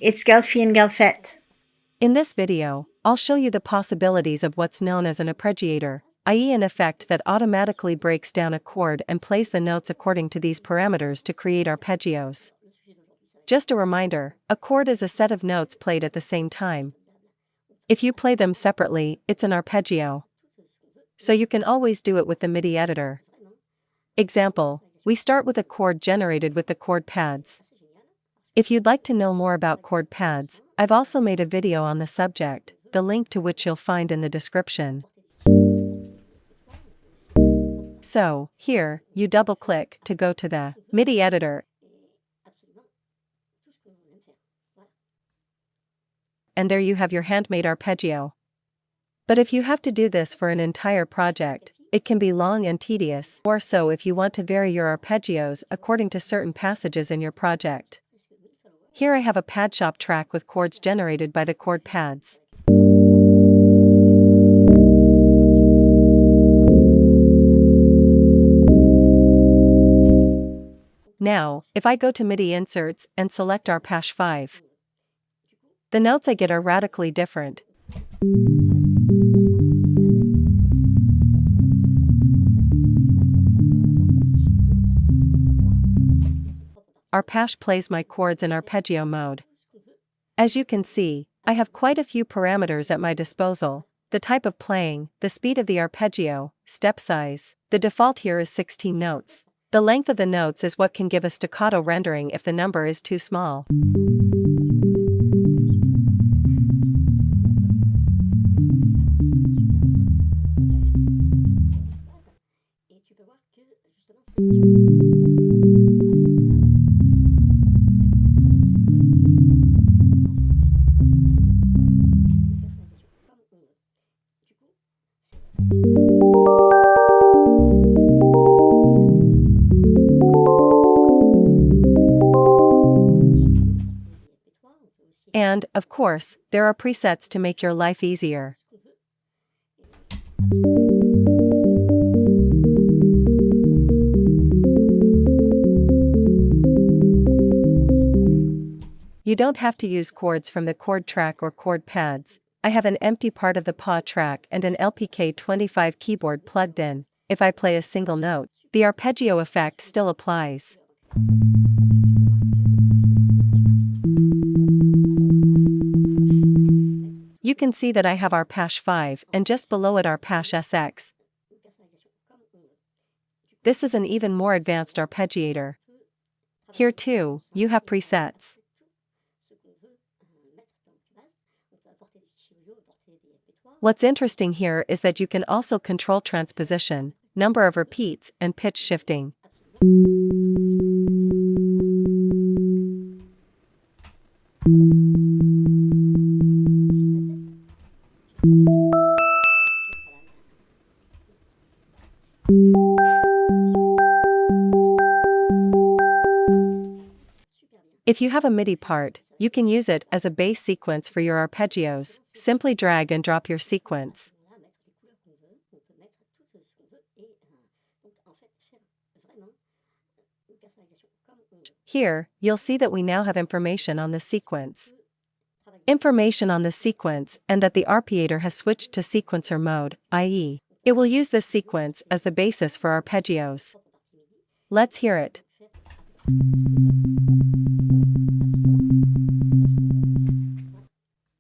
it's Galfi Galfette. In this video, I'll show you the possibilities of what's known as an arpeggiator, i.e. an effect that automatically breaks down a chord and plays the notes according to these parameters to create arpeggios. Just a reminder, a chord is a set of notes played at the same time. If you play them separately, it's an arpeggio. So you can always do it with the MIDI editor. Example, we start with a chord generated with the chord pads. If you'd like to know more about chord pads, I've also made a video on the subject, the link to which you'll find in the description. So, here, you double-click to go to the MIDI editor, and there you have your handmade arpeggio. But if you have to do this for an entire project, it can be long and tedious, or so if you want to vary your arpeggios according to certain passages in your project. Here I have a pad shop track with chords generated by the chord pads. Now, if I go to MIDI Inserts and select Arpache 5, the notes I get are radically different. Arpache plays my chords in arpeggio mode. As you can see, I have quite a few parameters at my disposal: the type of playing, the speed of the arpeggio, step size. The default here is 16 notes. The length of the notes is what can give a staccato rendering if the number is too small. And, of course, there are presets to make your life easier. You don't have to use chords from the chord track or chord pads. I have an empty part of the PA track and an LPK25 keyboard plugged in. If I play a single note, the arpeggio effect still applies. You can see that I have Arpache 5 and just below it Arpache SX. This is an even more advanced arpeggiator. Here too, you have presets. What's interesting here is that you can also control transposition, number of repeats, and pitch shifting. If you have a MIDI part, you can use it as a bass sequence for your arpeggios. Simply drag and drop your sequence. Here, you'll see that we now have information on the sequence. Information on the sequence and that the arpeggiator has switched to sequencer mode, i.e., it will use this sequence as the basis for arpeggios. Let's hear it.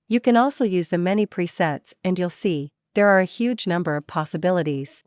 You can also use the many presets and you'll see, there are a huge number of possibilities.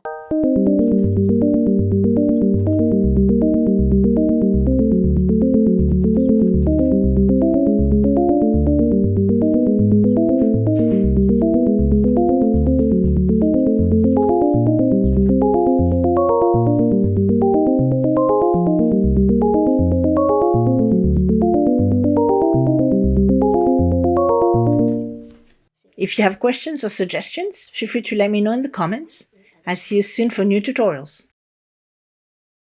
If you have questions or suggestions, feel free to let me know in the comments. I'll see you soon for new tutorials.